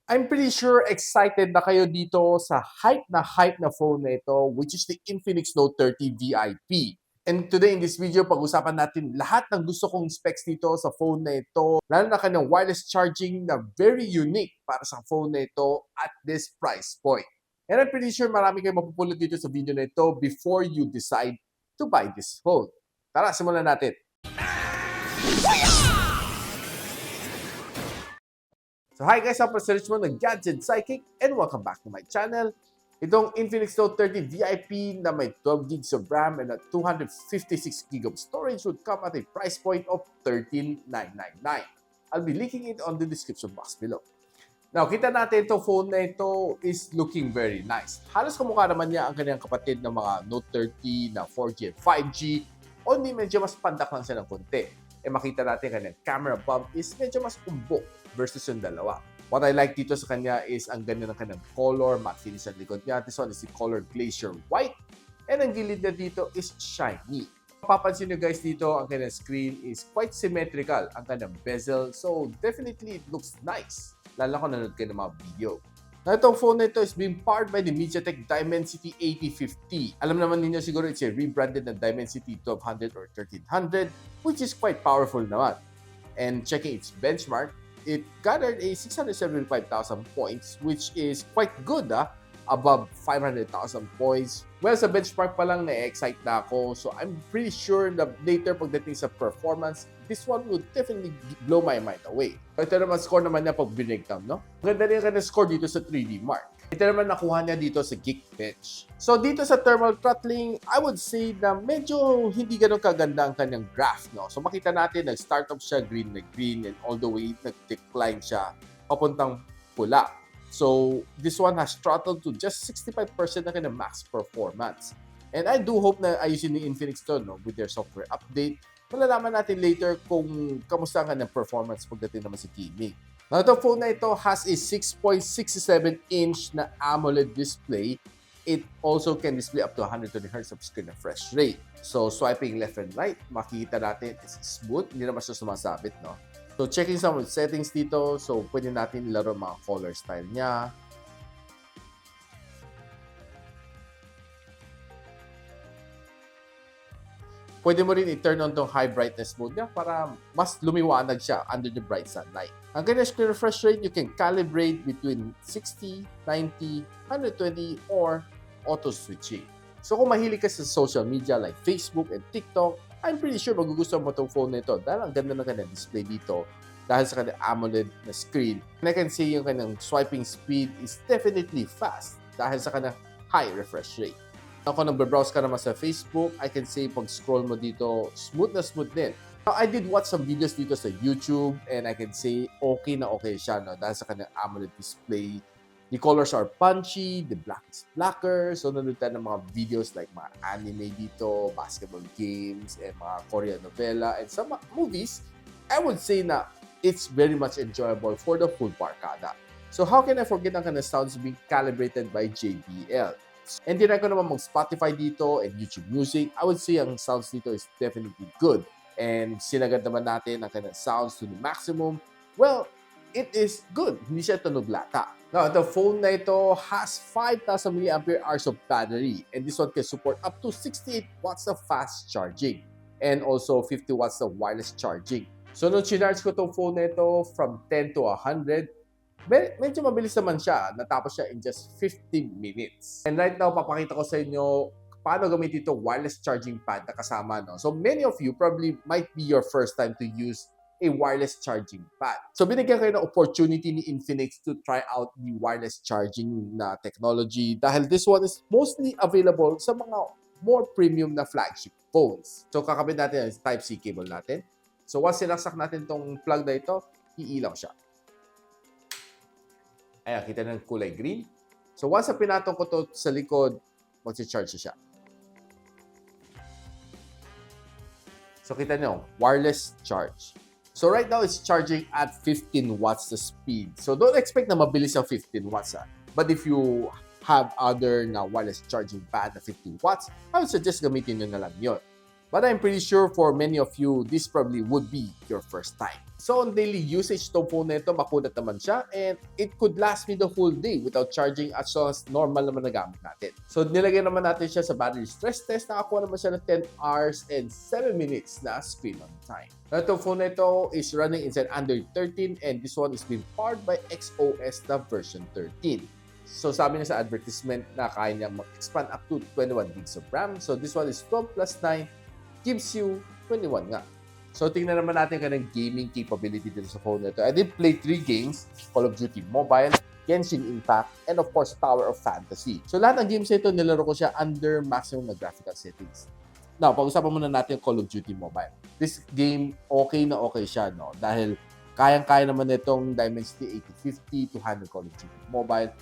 I'm pretty sure excited na kayo dito sa hype na phone na ito, which is the Infinix Note 30 VIP. And today in this video, pag-usapan natin lahat ng gusto kong specs dito sa phone na ito, lalo na kanyang wireless charging na very unique para sa phone na ito at this price point. And I'm pretty sure marami kayong mapupulot dito sa video na ito before you decide to buy this phone. Tara, simulan natin. So hi guys, I'm Sir mo ng Gadget Sidekick and welcome back to my channel. Itong Infinix Note 30 VIP na may 12 gigs of RAM and a 256 gig of storage would come at a price point of $13,999. I'll be linking it on the description box below. Now, kita natin itong phone na ito is looking very nice. Halos kamukha naman niya ang kanyang kapatid ng mga Note 30 na 4G and 5G, only medyo mas pandak lang siya ng konti. Makita natin kanyang camera bump is medyo mas umbok versus yung dalawa. What I like dito sa kanya is ang ganda ng kanyang color, matte finish ang likod niya. This one is the color Glacier White. And ang gilid na dito is shiny. Mapapansin nyo guys dito, ang kanyang screen is quite symmetrical. Ang kanyang bezel, so definitely it looks nice. Lalo kung nanood kayo ng mga video. Now, itong phone na ito is being powered by the MediaTek Dimensity 8050. Alam naman ninyo siguro it's a rebranded na Dimensity 1200 or 1300, which is quite powerful naman. And checking its benchmark, it gathered a 675,000 points, which is quite good, above 500,000 points. Well, sa benchmark pa lang na-excite na ako, so I'm pretty sure na later pagdating sa performance, this one would definitely blow my mind away. Ito naman score naman niya pag binigtam, no? Maganda rin ka score dito sa 3D Mark. Ito naman nakuha niya dito sa Geekbench. So dito sa thermal throttling, I would say na medyo hindi ganun kaganda ang kanyang graph, no? So makita natin, nag-start up siya green na green and all the way nag-decline siya papuntang pula. So this one has throttled to just 65% na kanyang max performance. And I do hope na ayusin ni Infinix to, no, with their software update. Malalaman natin later kung kamusta ang kanyang performance pagdating naman sa gaming. Now, itong phone na ito has a 6.67-inch na AMOLED display. It also can display up to 120Hz of screen refresh rate. So, swiping left and right, makikita natin is smooth. Hindi naman siya sumasabit, no? So, checking some settings dito. So, pwede natin ilaro mga color style niya. Pwede mo rin i-turn on tong high brightness mode niya para mas lumiwanag siya under the bright sunlight. Ang kanyang screen refresh rate, you can calibrate between 60, 90, 120, or auto switching. So kung mahilig ka sa social media like Facebook and TikTok, I'm pretty sure magugustuhan mo itong phone na ito dahil ang ganda ng kanyang display dito dahil sa kanyang AMOLED na screen. And I can say yung kanyang swiping speed is definitely fast dahil sa kanyang high refresh rate. Kung nag-browse ka naman sa Facebook, I can say pag-scroll mo dito, smooth na smooth din. Now, I did watch some videos dito sa YouTube and I can say okay na okay siya, no? Dahil sa kanyang AMOLED display. The colors are punchy, the black is blacker. So, nanood tayo ng mga videos like mga anime dito, basketball games, and mga Korean novela, and some movies. I would say na it's very much enjoyable for the full barkada. So, how can I forget ang kanyang sounds being calibrated by JBL? And tinry ko naman mag-Spotify dito and YouTube Music. I would say ang sounds dito is definitely good. And sinagad naman natin ang kanyang sounds to the maximum. Well, it is good. Hindi siya tunog lata. Now, the phone na ito has 5,000 mAh of battery. And this one can support up to 68 watts of fast charging. And also 50 watts of wireless charging. So, nung chinarge ko itong phone na ito from 10 to 100, medyo mabilis naman siya. Natapos siya in just 15 minutes. And right now, papakita ko sa inyo paano gamitin itong wireless charging pad na kasama. No? So many of you probably might be your first time to use a wireless charging pad. So binigyan kayo ng opportunity ni Infinix to try out the wireless charging na technology dahil this one is mostly available sa mga more premium na flagship phones. So kakabit natin ang Type-C cable natin. So once sinaksak natin itong plug na ito, iilaw siya. Ayan, kita ng kulay green. So, once na pinatong ko to sa likod, mag-charge siya. So, kita nyo, wireless charge. So, right now, it's charging at 15 watts the speed. So, don't expect na mabilis ang 15 watts. But if you have other na wireless charging pad na 15 watts, I would suggest gamitin nyo na lang yun. But I'm pretty sure for many of you, this probably would be your first time. So on daily usage, itong phone na ito, makunat naman siya and it could last me the whole day without charging as long as normal naman na gamit natin. So nilagay naman natin siya sa battery stress test, nakakuha naman siya ng 10 hours and 7 minutes na screen on time. Now, itong phone na ito is running inside Android 13 and this one is being powered by XOS na version 13. So sabi niya sa advertisement na kaya niya mag-expand up to 21 gigs of RAM. So this one is 12 plus 9 gives you 21 nga. So tingnan naman natin kanyang gaming capability dito sa phone na ito. I did play 3 games, Call of Duty Mobile, Genshin Impact, and of course, Tower of Fantasy. So lahat ng games na ito, nilaro ko siya under maximum na graphical settings. Now, pag-usapan muna natin yung Call of Duty Mobile. This game, okay na okay siya, no? Dahil kayang-kaya naman itong Dimensity 8050 to handle Call of Duty Mobile.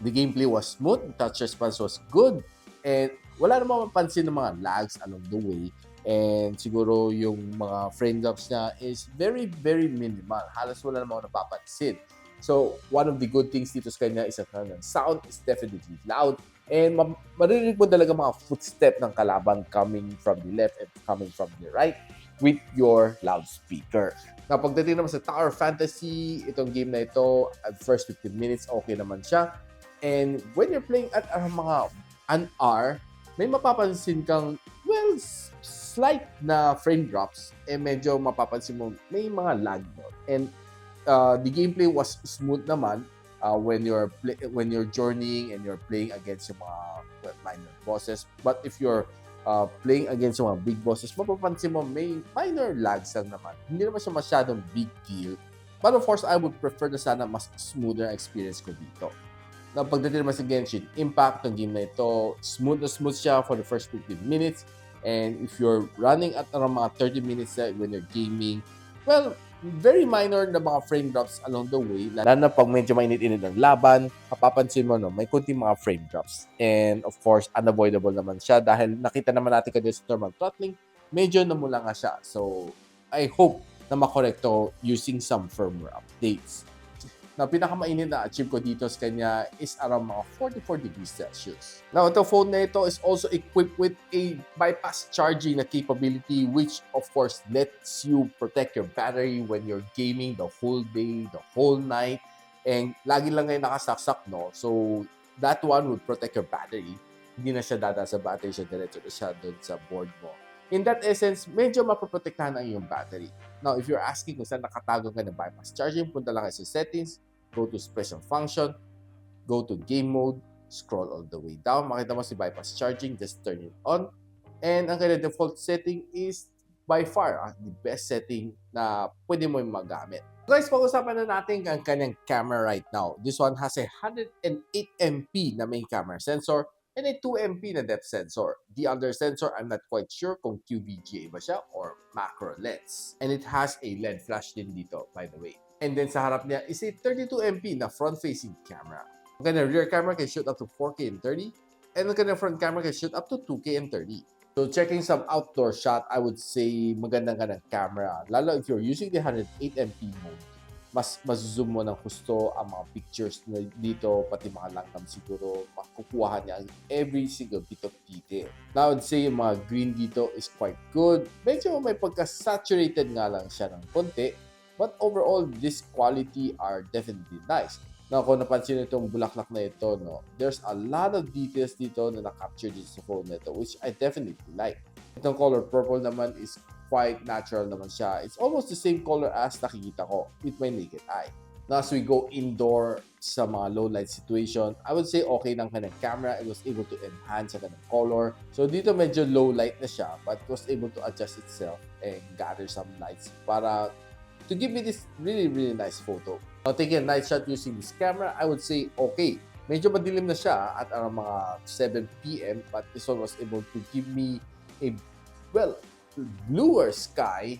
The gameplay was smooth, the touch response was good, and wala namang mapansin ng mga lags along the way. And siguro yung mga frame drops niya is very, very minimal. Halos wala namang napapansin. So, one of the good things dito sa kanya is that the sound is definitely loud. And maririnig mo talaga mga footstep ng kalaban coming from the left and coming from the right with your loudspeaker. Now, pagdating naman sa Tower Fantasy, itong game na ito, at first 15 minutes, okay naman siya. And when you're playing at mga an hour, may mapapansin kang, well, slight na frame drops, medyo mapapansin mo may mga lag doon. And the gameplay was smooth naman when you're journeying and you're playing against yung mga minor bosses. But if you're playing against yung mga big bosses, mapapansin mo may minor lags lang naman. Hindi naman siya masyadong big deal. But of course, I would prefer na sana mas smoother experience ko dito. Now, pagdating naman sa Genshin Impact, ang game na ito, smooth na smooth siya for the first 15 minutes. And if you're running at around mga 30 minutes when you're gaming, well, very minor na mga frame drops along the way. Lalo na pag medyo mainit-init ng laban, mapapansin mo, no, may kunting mga frame drops. And of course, unavoidable naman siya dahil nakita naman natin kanina sa normal throttling, medyo namula nga siya. So, I hope na makorekto using some firmware updates. Now, pinakamainit na achieve ko dito sa kanya is around mga 44 degrees Celsius. Now, itong phone na ito is also equipped with a bypass charging na capability which, of course, lets you protect your battery when you're gaming the whole day, the whole night. And lagi lang ngayon nakasaksak, no? So, that one would protect your battery. Hindi na siya dada sa battery siya, diretso na siya doon sa board mo. In that essence, medyo mapaprotektahan ang iyong battery. Now, if you're asking kung saan nakatago ka ng bypass charging, punta lang kayo sa settings, go to special function, go to game mode, scroll all the way down. Makita mo si bypass charging, just turn it on. And ang kanyang default setting is by far the best setting na pwede mo yung magamit. Guys, pag-usapan na natin ang kanyang camera right now. This one has a 108MP na main camera sensor and a 2MP na depth sensor. The other sensor, I'm not quite sure kung QVGA ba siya or macro lens. And it has a LED flash din dito, by the way. And then sa harap niya is a 32MP na front-facing camera. Ang kanyang rear camera can shoot up to 4K and 30. And ang kanyang front camera can shoot up to 2K and 30. So checking some outdoor shot, I would say magandang camera. Lalo if you're using the 108MP mode. Mas zoom mo ng gusto ang mga pictures na dito, pati mga langgam siguro, makukuha niya every single bit of detail. Now, I would say yung mga green dito is quite good. Medyo may pagka-saturated nga lang siya ng konti. But overall, this quality are definitely nice. Now, kung napansin itong bulaklak na ito, no, there's a lot of details dito na na-capture dito sa phone na ito, which I definitely like. Itong color purple naman is quite natural naman siya. It's almost the same color as nakikita ko with my naked eye. Now, as we go indoor sa mga low light situation, I would say okay ng kanyang camera. It was able to enhance ang kanyang color. So, dito medyo low light na siya, but it was able to adjust itself and gather some lights para to give me this really, really nice photo. Now, taking a night shot using this camera, I would say okay. Medyo madilim na siya at mga 7 p.m. but this one was able to give me a, well, bluer sky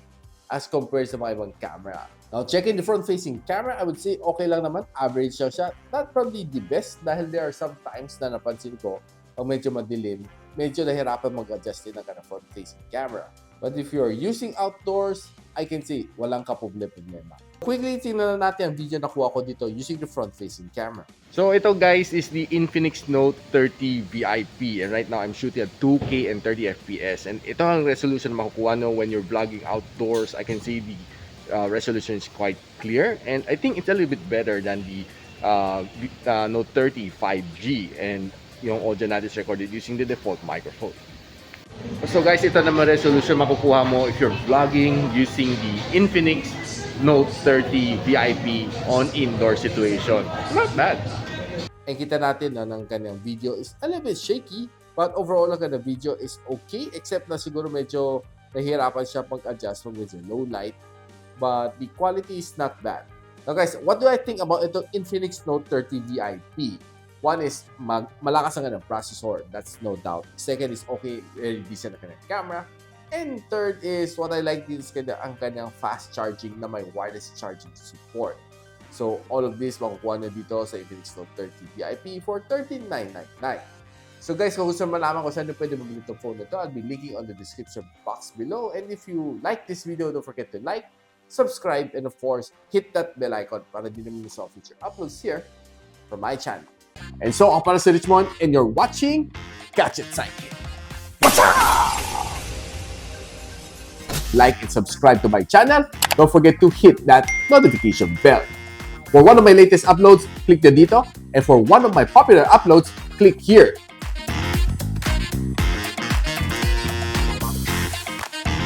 as compared sa mga ibang camera. Now, checking the front-facing camera, I would say okay lang naman. Average lang siya. Not probably the best dahil there are some times na napansin ko pag medyo madilim, medyo nahirapan mag-adjust din ang front-facing camera. But if you're using outdoors, I can say walang kaproblema. Quickly, tingnan na natin ang video na kuha ko dito using the front-facing camera. So ito guys is the Infinix Note 30 VIP, and right now I'm shooting at 2K and 30 FPS, and ito ang resolution makukuha no when you're vlogging outdoors. I can see the resolution is quite clear, and I think it's a little bit better than the Note 30 5G, and yung audio natin is recorded using the default microphone. So guys, ito naman resolution makukuha mo if you're vlogging using the Infinix Note 30 VIP on indoor situation. Not bad. And kita natin na ng kanyang video is a little bit shaky, but overall ang kanyang video is okay, except na siguro medyo nahihirapan siya pag-adjust pag medyo low light, but the quality is not bad. Now guys, what do I think about itong Infinix Note 30 VIP? One is malakas ang kanyang processor, that's no doubt. Second is okay, very decent ang kanyang camera. And third is, what I like is ang kanyang fast charging na may wireless charging support. So all of this makukuha na dito sa Infinix Note 30 VIP for $13,999. So guys, kung gusto malaman kung saan nyo pwede mabili itong phone na ito, I'll be linking on the description box below. And if you like this video, don't forget to like, subscribe, and of course, hit that bell icon para di namin miss all future uploads here from my channel. And so, ako pala si Richmond, and you're watching Gadget Sidekick. Like and subscribe to my channel. Don't forget to hit that notification bell. For one of my latest uploads, click dito. And for one of my popular uploads, click here.